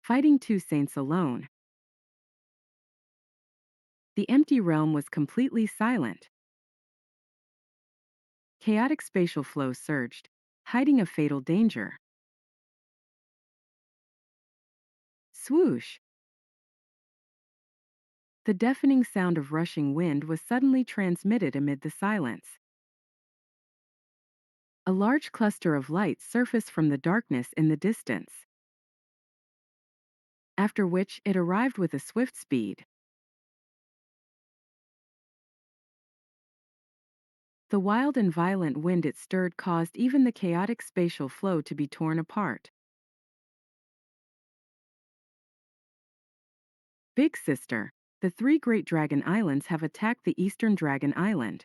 fighting two saints alone. The empty realm was completely silent. Chaotic spatial flow surged, hiding a fatal danger. Swoosh! The deafening sound of rushing wind was suddenly transmitted amid the silence. A large cluster of lights surfaced from the darkness in the distance, after which it arrived with a swift speed. The wild and violent wind it stirred caused even the chaotic spatial flow to be torn apart. Big Sister, the three great dragon islands have attacked the eastern dragon island.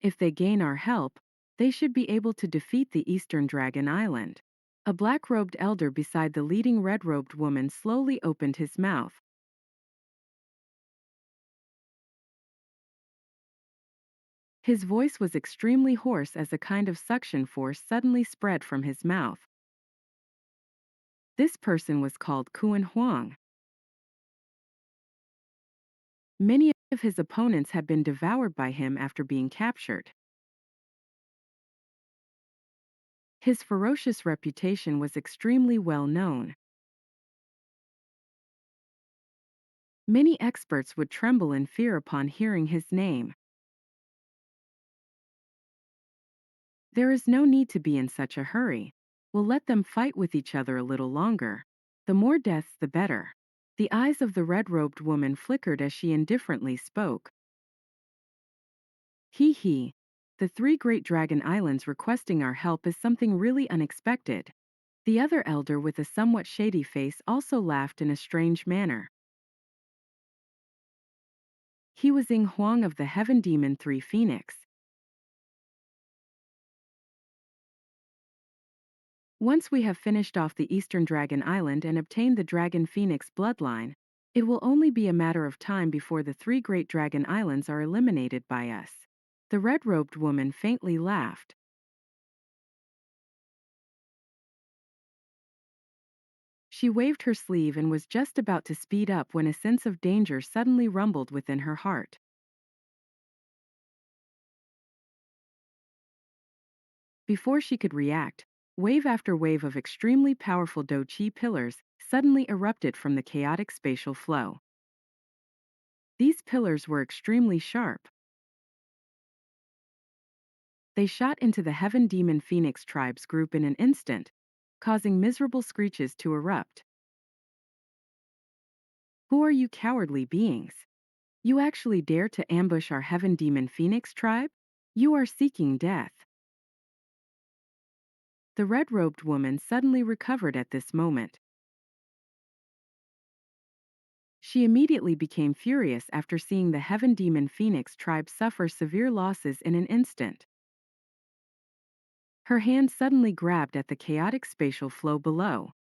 If they gain our help, they should be able to defeat the eastern dragon island. A black-robed elder beside the leading red-robed woman slowly opened his mouth. His voice was extremely hoarse as a kind of suction force suddenly spread from his mouth. This person was called Kuan Huang. Many of his opponents had been devoured by him after being captured. His ferocious reputation was extremely well known. Many experts would tremble in fear upon hearing his name. There is no need to be in such a hurry. We'll let them fight with each other a little longer. The more deaths, the better. The eyes of the red-robed woman flickered as she indifferently spoke. Hee hee. The three great dragon islands requesting our help is something really unexpected. The other elder with a somewhat shady face also laughed in a strange manner. He was Ing Huang of the Heaven Demon 3 Phoenix. Once we have finished off the Eastern Dragon Island and obtained the Dragon Phoenix bloodline, it will only be a matter of time before the three great dragon islands are eliminated by us. The red-robed woman faintly laughed. She waved her sleeve and was just about to speed up when a sense of danger suddenly rumbled within her heart. Before she could react, wave after wave of extremely powerful Dou Qi pillars suddenly erupted from the chaotic spatial flow. These pillars were extremely sharp. They shot into the Heaven Demon Phoenix tribe's group in an instant, causing miserable screeches to erupt. Who are you cowardly beings? You actually dare to ambush our Heaven Demon Phoenix tribe? You are seeking death. The red-robed woman suddenly recovered at this moment. She immediately became furious after seeing the Heaven Demon Phoenix tribe suffer severe losses in an instant. Her hand suddenly grabbed at the chaotic spatial flow below.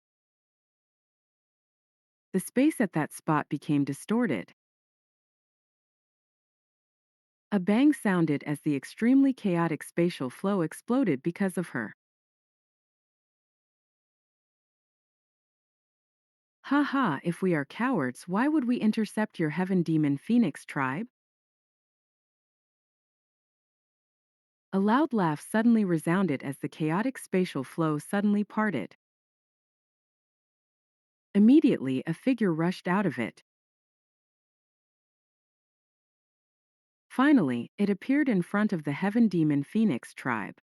The space at that spot became distorted. A bang sounded as the extremely chaotic spatial flow exploded because of her. Haha, if we are cowards, why would we intercept your Heaven Demon Phoenix tribe? A loud laugh suddenly resounded as the chaotic spatial flow suddenly parted. Immediately, a figure rushed out of it. Finally, it appeared in front of the Heaven Demon Phoenix tribe.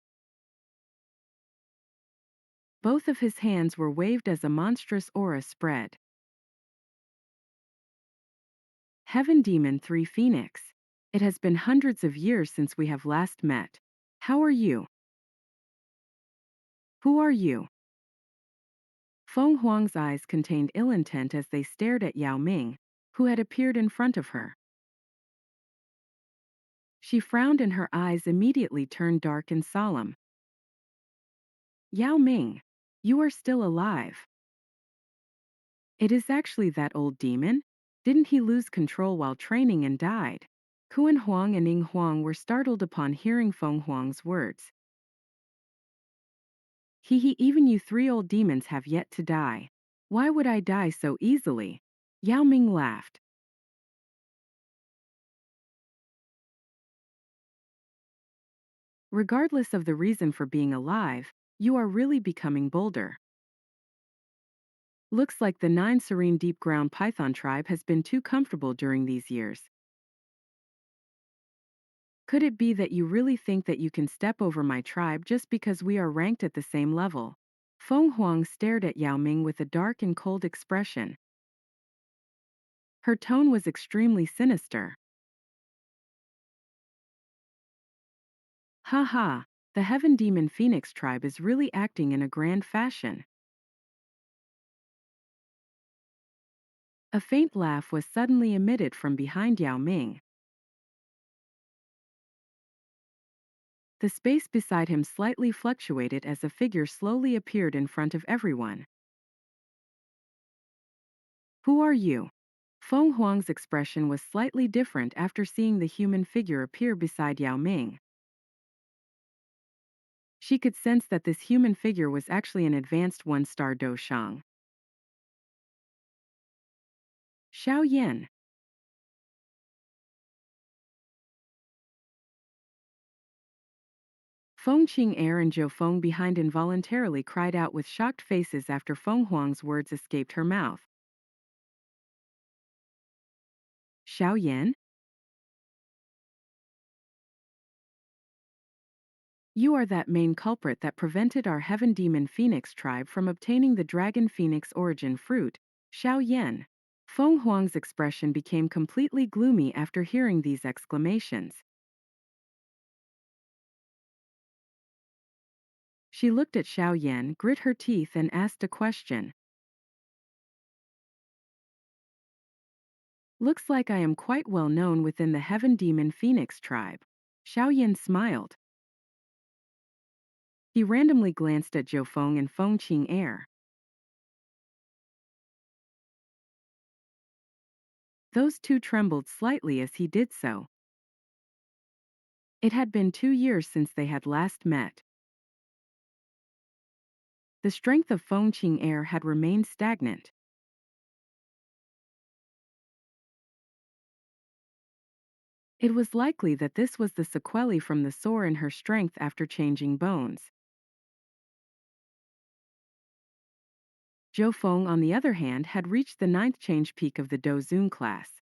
Both of his hands were waved as a monstrous aura spread. Heaven Demon 3 Phoenix. It has been hundreds of years since we have last met. How are you? Who are you? Feng Huang's eyes contained ill intent as they stared at Yao Ming, who had appeared in front of her. She frowned and her eyes immediately turned dark and solemn. Yao Ming, you are still alive. It is actually that old demon? Didn't he lose control while training and died? Kuan Huang and Ing Huang were startled upon hearing Feng Huang's words. Even you three old demons have yet to die. Why would I die so easily? Yao Ming laughed. Regardless of the reason for being alive, you are really becoming bolder. Looks like the nine serene deep ground python tribe has been too comfortable during these years. Could it be that you really think that you can step over my tribe just because we are ranked at the same level? Feng Huang stared at Yao Ming with a dark and cold expression. Her tone was extremely sinister. Ha ha, the heaven demon phoenix tribe is really acting in a grand fashion. A faint laugh was suddenly emitted from behind Yao Ming. The space beside him slightly fluctuated as a figure slowly appeared in front of everyone. Who are you? Feng Huang's expression was slightly different after seeing the human figure appear beside Yao Ming. She could sense that this human figure was actually an advanced one-star Shang. Xiao Yan. Feng Qing'er and Zhou Feng behind involuntarily cried out with shocked faces after Feng Huang's words escaped her mouth. Xiao Yan? You are that main culprit that prevented our heaven demon phoenix tribe from obtaining the dragon phoenix origin fruit, Xiao Yan. Feng Huang's expression became completely gloomy after hearing these exclamations. She looked at Xiao Yan, grit her teeth and asked a question. Looks like I am quite well known within the heaven demon phoenix tribe. Xiao Yan smiled. He randomly glanced at Zhou Feng and Feng Qing'er. Those two trembled slightly as he did so. It had been 2 years since they had last met. The strength of Feng Qing'er had remained stagnant. It was likely that this was the sequelae from the soar in her strength after changing bones. Zhou Feng, on the other hand, had reached the ninth change peak of the Dou Qi class.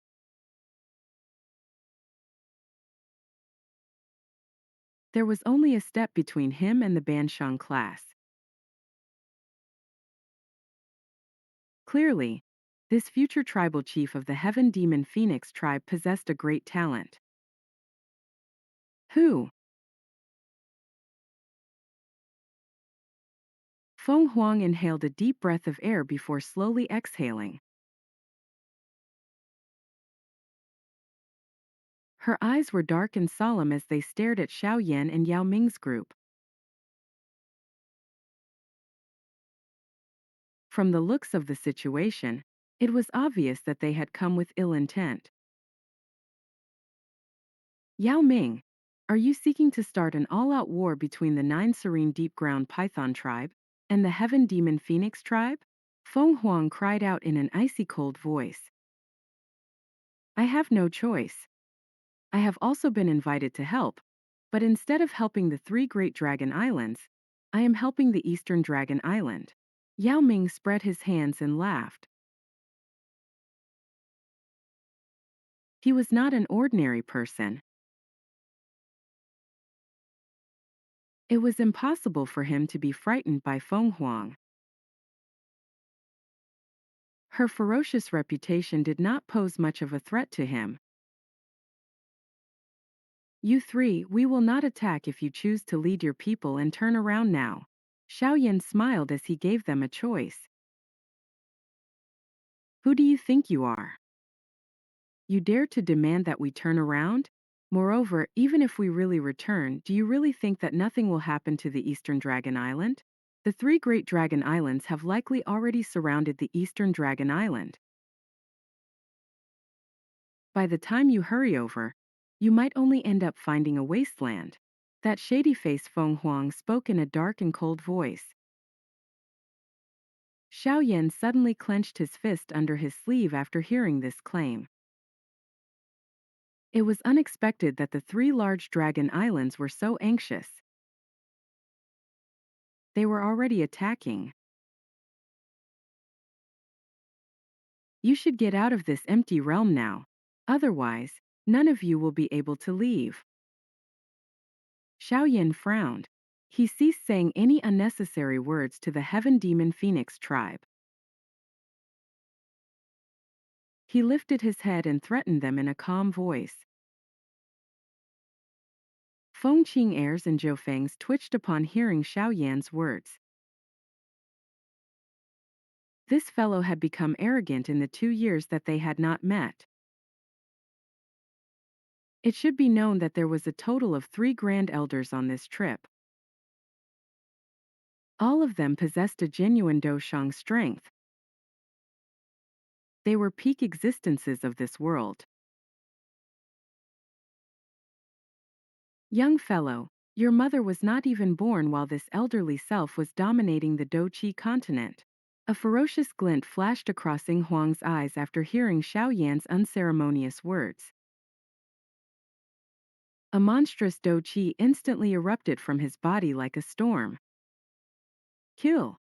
There was only a step between him and the Banshang class. Clearly, this future tribal chief of the Heaven Demon Phoenix tribe possessed a great talent. Who? Feng Huang inhaled a deep breath of air before slowly exhaling. Her eyes were dark and solemn as they stared at Xiao Yan and Yao Ming's group. From the looks of the situation, it was obvious that they had come with ill intent. Yao Ming, are you seeking to start an all-out war between the nine serene deep ground python tribe and the heaven demon phoenix tribe? Feng Huang cried out in an icy cold voice. I have no choice. I have also been invited to help, but instead of helping the three great dragon islands, I am helping the eastern dragon island. Yao Ming spread his hands and laughed. He was not an ordinary person. It was impossible for him to be frightened by Feng Huang. Her ferocious reputation did not pose much of a threat to him. You three, we will not attack if you choose to lead your people and turn around now. Xiao Yan smiled as he gave them a choice. Who do you think you are? You dare to demand that we turn around? Moreover, even if we really return, do you really think that nothing will happen to the Eastern Dragon Island? The three great dragon islands have likely already surrounded the Eastern Dragon Island. By the time you hurry over, you might only end up finding a wasteland. That shady-faced Feng Huang spoke in a dark and cold voice. Xiao Yan suddenly clenched his fist under his sleeve after hearing this claim. It was unexpected that the three large dragon islands were so anxious. They were already attacking. You should get out of this empty realm now. Otherwise, none of you will be able to leave. Xiao Yan frowned. He ceased saying any unnecessary words to the Heaven Demon Phoenix tribe. He lifted his head and threatened them in a calm voice. Feng Qing Airs and Zhou Feng's twitched upon hearing Xiao Yan's words. This fellow had become arrogant in the 2 years that they had not met. It should be known that there was a total of 3 grand elders on this trip. All of them possessed a genuine Doushang strength. They were peak existences of this world. Young fellow, your mother was not even born while this elderly self was dominating the Dou Qi Continent. A ferocious glint flashed across Ing Huang's eyes after hearing Xiao Yan's unceremonious words. A monstrous Dou Qi instantly erupted from his body like a storm. Kill!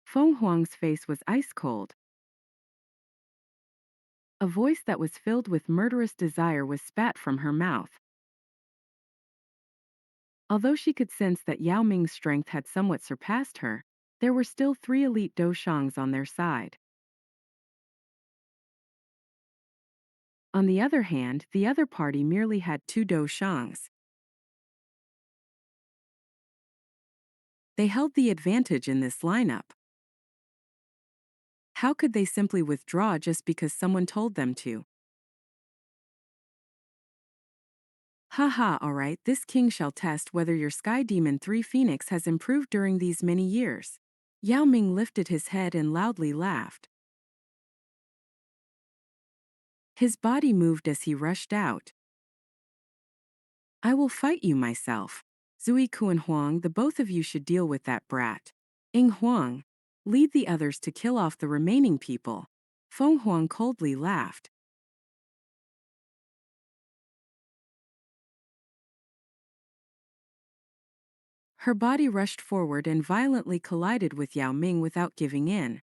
Feng Huang's face was ice cold. A voice that was filled with murderous desire was spat from her mouth. Although she could sense that Yao Ming's strength had somewhat surpassed her, there were still 3 elite Doushangs on their side. On the other hand, the other party merely had 2 Doushangs. They held the advantage in this lineup. How could they simply withdraw just because someone told them to? Haha, alright, this king shall test whether your Sky Demon 3 Phoenix has improved during these many years. Yao Ming lifted his head and loudly laughed. His body moved as he rushed out. I will fight you myself. Zui Kuan Huang, the both of you should deal with that brat. Ing Huang, lead the others to kill off the remaining people. Feng Huang coldly laughed. Her body rushed forward and violently collided with Yao Ming without giving in.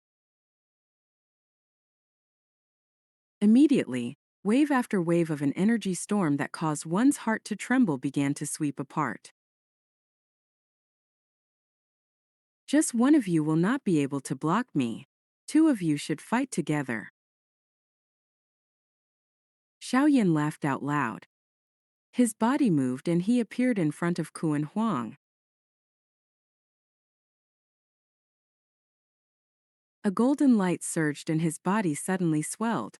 Immediately, wave after wave of an energy storm that caused one's heart to tremble began to sweep apart. Just one of you will not be able to block me. 2 of you should fight together. Xiao Yan laughed out loud. His body moved and he appeared in front of Kuan Huang. A golden light surged and his body suddenly swelled.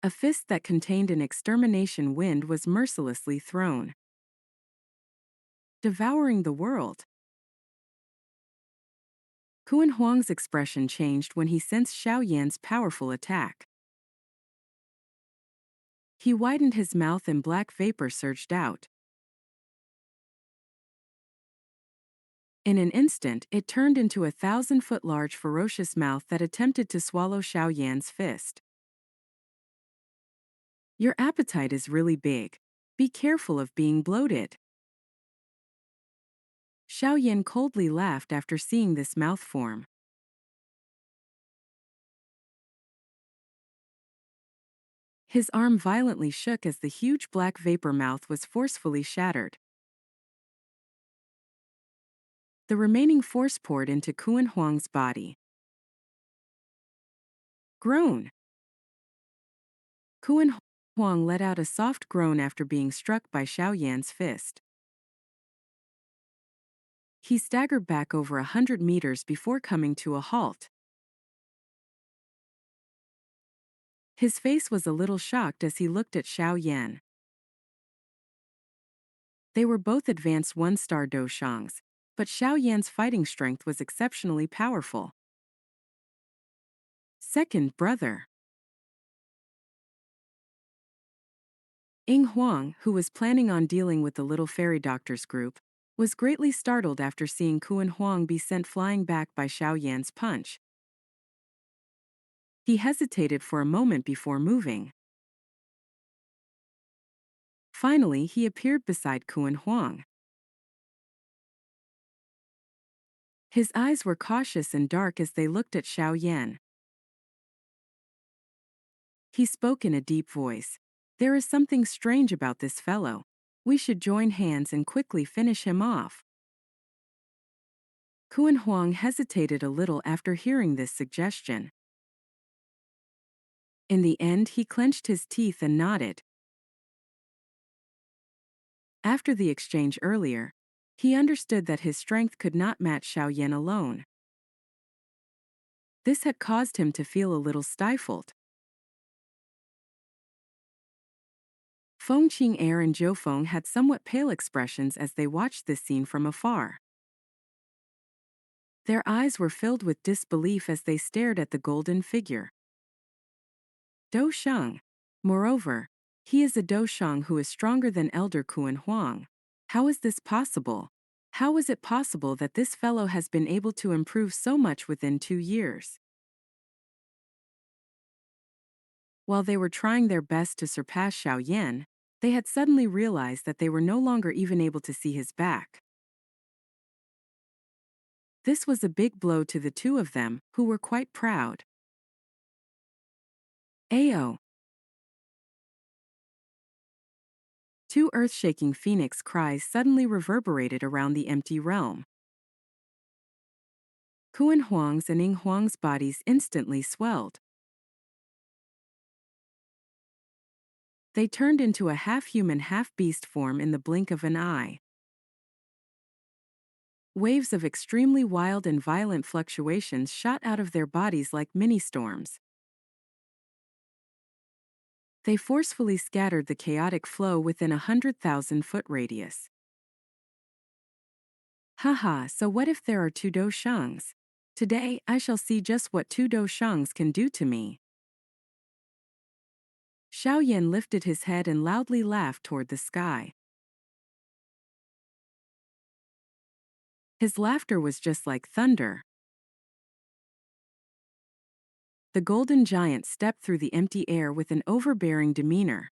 A fist that contained an extermination wind was mercilessly thrown, devouring the world. Kuan Huang's expression changed when he sensed Xiao Yan's powerful attack. He widened his mouth and black vapor surged out. In an instant, it turned into a 1,000-foot-large ferocious mouth that attempted to swallow Xiao Yan's fist. Your appetite is really big. Be careful of being bloated. Xiao Yan coldly laughed after seeing this mouth form. His arm violently shook as the huge black vapor mouth was forcefully shattered. The remaining force poured into Kuan Huang's body. Groan! Kuan Huang let out a soft groan after being struck by Xiao Yan's fist. He staggered back over 100 meters before coming to a halt. His face was a little shocked as he looked at Xiao Yan. They were both advanced 1-star Doushangs, but Xiao Yan's fighting strength was exceptionally powerful. Second brother. Ing Huang, who was planning on dealing with the little fairy doctor's group, was greatly startled after seeing Kuan Huang be sent flying back by Xiao Yan's punch. He hesitated for a moment before moving. Finally, he appeared beside Kuan Huang. His eyes were cautious and dark as they looked at Xiao Yan. He spoke in a deep voice. "There is something strange about this fellow. We should join hands and quickly finish him off." Kuan Huang hesitated a little after hearing this suggestion. In the end, he clenched his teeth and nodded. After the exchange earlier, he understood that his strength could not match Xiao Yan alone. This had caused him to feel a little stifled. Feng Qing'er and Zhou Feng had somewhat pale expressions as they watched this scene from afar. Their eyes were filled with disbelief as they stared at the golden figure. Dou Sheng. Moreover, he is a Dou Sheng who is stronger than Elder Kuan Huang. How is this possible? How is it possible that this fellow has been able to improve so much within 2 years? While they were trying their best to surpass Xiao Yan, they had suddenly realized that they were no longer even able to see his back. This was a big blow to the two of them, who were quite proud. Ao! Two earth-shaking phoenix cries suddenly reverberated around the empty realm. Kuan Huang's and Ing Huang's bodies instantly swelled. They turned into a half-human, half-beast form in the blink of an eye. Waves of extremely wild and violent fluctuations shot out of their bodies like mini-storms. They forcefully scattered the chaotic flow within 100,000-foot radius. Haha, so what if there are two Dou Shengs? Today, I shall see just what two Dou Shengs can do to me. Xiao Yan lifted his head and loudly laughed toward the sky. His laughter was just like thunder. The golden giant stepped through the empty air with an overbearing demeanor.